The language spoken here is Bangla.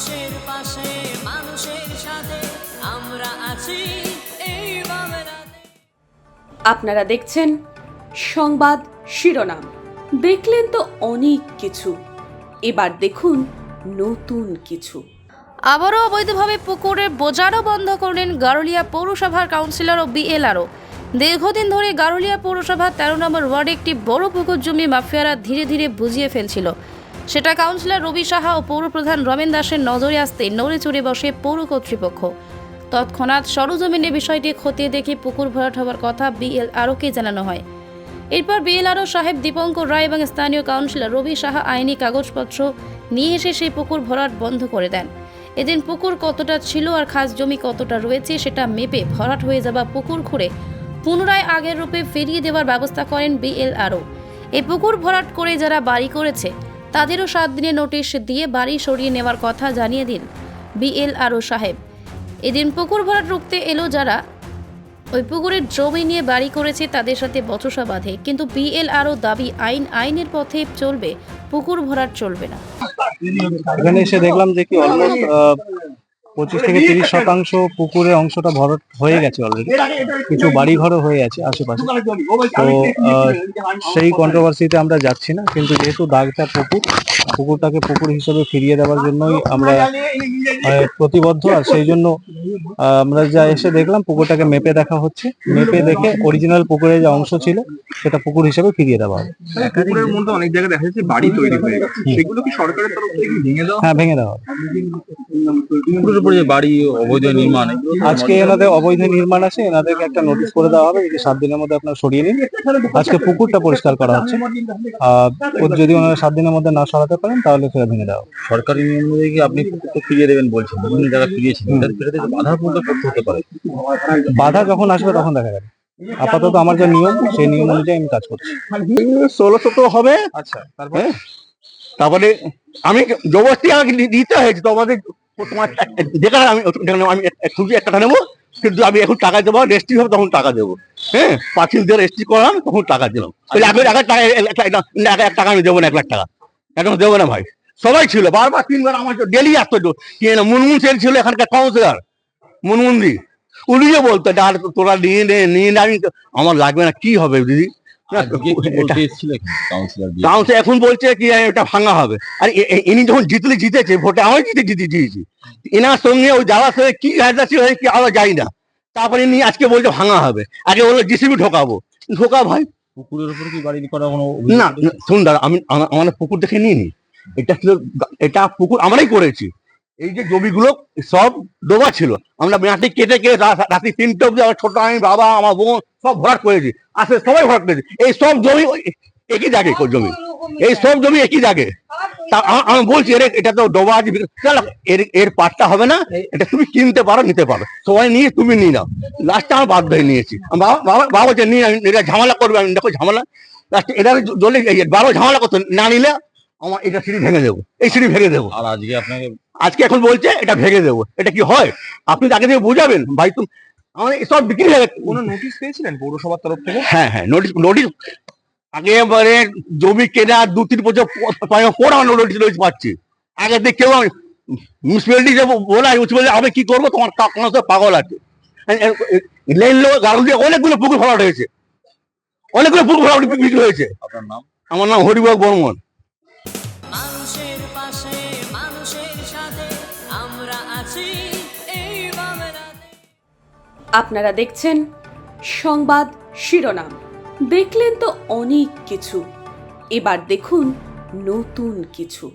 মানুষের পাশে মানুষের সাথে আমরা আছি এই বাংলাতে। আপনারা দেখছেন সংবাদ শিরোনাম। দেখলেন তো অনেক কিছু, এবার দেখুন নতুন কিছু। আবারও অবৈধভাবে পুকুরে বোঝানো বন্ধ করলেন গারুলিয়া পৌরসভার কাউন্সিলর ও বিএলআরও। দীর্ঘদিন ধরে গারুলিয়া পৌরসভার 13 নম্বর ওয়ার্ডে একটি বড় পুকুর জমি মাফিয়ারা ধীরে ধীরে বুঝিয়ে ফেলছিল। সেটা কাউন্সিলর রবি সাহা ও পৌরপ্রধান রমেন দাসের নজরে আসতে নড়ে চড়ে বসে পৌর কর্তৃপক্ষ। তৎক্ষণাৎ সরজমিনে বিষয়টি খতিয়ে দেখে পুকুর ভরাট হওয়ার কথা বিএলআরওকে জানানো হয়। এরপর বিএলআরও সাহেব দীপঙ্কর রায় এবং স্থানীয় কাউন্সিলর রবি সাহা আইনি কাগজপত্র নিয়ে এসে সেই পুকুর ভরাট বন্ধ করে দেন। এদিন পুকুর কতটা ছিল আর খাস জমি কতটা রয়েছে সেটা মেপে ভরাট হয়ে যাওয়া পুকুর খুঁড়ে পুনরায় আগের রূপে ফিরিয়ে দেওয়ার ব্যবস্থা করেন বিএলআরও। এই পুকুর ভরাট করে যারা বাড়ি করেছে তাদেরও 7 দিনের নোটিশ দিয়ে বাড়ি সরিয়ে নেওয়ার কথা জানিয়ে দিন বিএলআরও সাহেব। এদিন পুকুর ভরাট রুখতে এলো যারা ওই পুকুরের জমি নিয়ে বাড়ি করেছে তাদের সাথে বচসা বাঁধে, কিন্তু বিএলআরও দাবি আইনের পথে চলবে, পুকুর ভরাট চলবে না। এখানে এসে দেখলাম যে কি অলমোস্ট 25 থেকে 30% পুকুরের অংশটা ভরাট হয়ে গেছে অলরেডি, কিছু বাড়িঘরও হয়ে আছে আশেপাশে। তো সেই কন্ট্রোভার্সিতে আমরা যাচ্ছি না, কিন্তু যেহেতু দাগটা পুকুরটাকে পুকুর হিসেবে ফিরিয়ে দেওয়ার জন্যই আমরা প্রতিবদ্ধ, আর সেই জন্য আমরা যা এসে দেখলাম পুকুরটাকে মেপে দেখা হচ্ছে, মেপে দেখে অরিজিনাল পুকুরের যে অংশ ছিল সেটা পুকুর হিসেবে ফিরিয়ে দেওয়া হবে। পুকুরের মধ্যে অনেক জায়গায় দেখা যাচ্ছে বাড়ি তৈরি হয়ে গেছে, সেগুলো কি সরকারের তরফ থেকে ভেঙে দেওয়া? হ্যাঁ, ভেঙে দেওয়া হবে। পুকুরের উপরে যে বাড়ি অবৈধ নির্মাণ, আজকে এনাদের অবৈধ নির্মাণ আছে, এনাদেরকে একটা নোটিশ করে দেওয়া হবে যে 7 দিনের মধ্যে আপনারা সরিয়ে নিন। আজকে পুকুরটা পরিষ্কার করা হচ্ছে, যদি ওনারা 7 দিনের মধ্যে না সরাতে পারেন তাহলে সেটা ভেঙে দেওয়া হবে। সরকারি নিয়ম অনুযায়ী আপনি পুকুরটা ফিরিয়ে দেবেন বলছেন, বিভিন্ন জায়গায় ফিরিয়েছেন, তার ফেরতে বাধা পূর্ণ করতে হতে পারে। বাধা যখন আসবে তখন দেখা যাবে। আপাতত আমার যে নিয়ম সেই নিয়ম অনুযায়ী আমি কাজ করছি। 1600 হবে। আচ্ছা, তারপরে আমি জবরদস্তি আমাকে দিতে হয়েছে, তো আমাদের তোমার যেখানে আমি খুবই একটা টাকা নেবো, কিন্তু আমি এখন টাকা দেবো, রেজিস্ট্রি হবে তখন টাকা দেবো। হ্যাঁ, 5 দিন দিয়ে রেজিস্ট্রি করলাম তখন টাকা দিলাম। 1 টাকা আমি দেবো না, 1 লাখ টাকা এখন দেবো না ভাই। সবাই ছিল, বারবার 3 বার আমার ডেলি আসতো। কি না মুনমুন সেন ছিল এখানকার কাউন্সিলর, মুনমুন্দি, উনিও বলতো তোরা নিয়ে নে, আমি আমার লাগবে না, কি হবে দিদি। এখন বলছে কি এটা ভাঙা হবে। আর ইনি যখন জিতেছে ভোটে, আমি জিতেছি, এনার সঙ্গে ওই যাওয়ার সঙ্গে কি গাড়িটা ছিল কি আমরা যাই না। তারপরে ইনি আজকে বলছে ভাঙা হবে, আগে বললো জিসিবি ঢোকাবো। ঢোকা ভাই, পুকুরের উপর কি বাড়ি করা কোনো না শুন দাদা, আমি আমার পুকুর দেখে নিইনি, এটা ছিল, এটা পুকুর আমরাই করেছি। এই যে জমিগুলো সব ডোবা ছিল, আমরা মাটি কেটে রাত্রি 3টে অব্দি আমার ছোট আমি, বাবা, আমার বোন সব ভরাট করেছি, আসলে সবাই ভরাট করেছি। এই সব জমি একই জায়গায় জমি, এই সব জমি একই জায়গায়। তা আমি বলছি এটা তো ডোবা আছে, এর পাটটা হবে না, এটা তুমি কিনতে পারো, নিতে পারো, সবাই নিয়ে তুমি নিয়ে নাও। লাস্টে আমার বাধ্য হয়ে নিয়েছি। বাবা বলছে নিয়ে, এটা ঝামেলা করবে, আমি দেখো ঝামেলা, লাস্টে এটা জলে বাবা ঝামেলা করতো, না নিলে আমার এটা সিঁড়ি ভেঙে দেবো, এই সিঁড়ি ভেঙে দেবো। আর আজকে এখন বলছে এটা ভেঙে দেবো, এটা কি হয়? আপনি আগে থেকে বুঝাবেন ভাই। তুমি আমাদের সব বিক্রি হয়ে গেছে। কোনো নোটিশ পেয়েছিলেন পৌরসভার তরফ থেকে? হ্যাঁ, নোটিশ আগে এবারে জমি কেনা 2-3 বছর পর আমরা নোটিশ পাচ্ছি। আগে থেকে কেউ মিউনিসিপ্যালিটি বলা, আমি কি করবো, তোমার কোনো পাগল আছে। লেন লোক গাড়ি দিয়ে অনেকগুলো পুকুর ভরাট হয়েছে, অনেকগুলো পুকুর ভরাট বিক্রি হয়েছে। আপনার নাম? আমার নাম হরিবাগ বর্মন। মানুষের পাশে মানুষের সাথে আমরা আছি এই বাংলাতে। আপনারা দেখছেন সংবাদ শিরোনাম। দেখলেন তো অনেক কিছু, এবার দেখুন নতুন কিছু।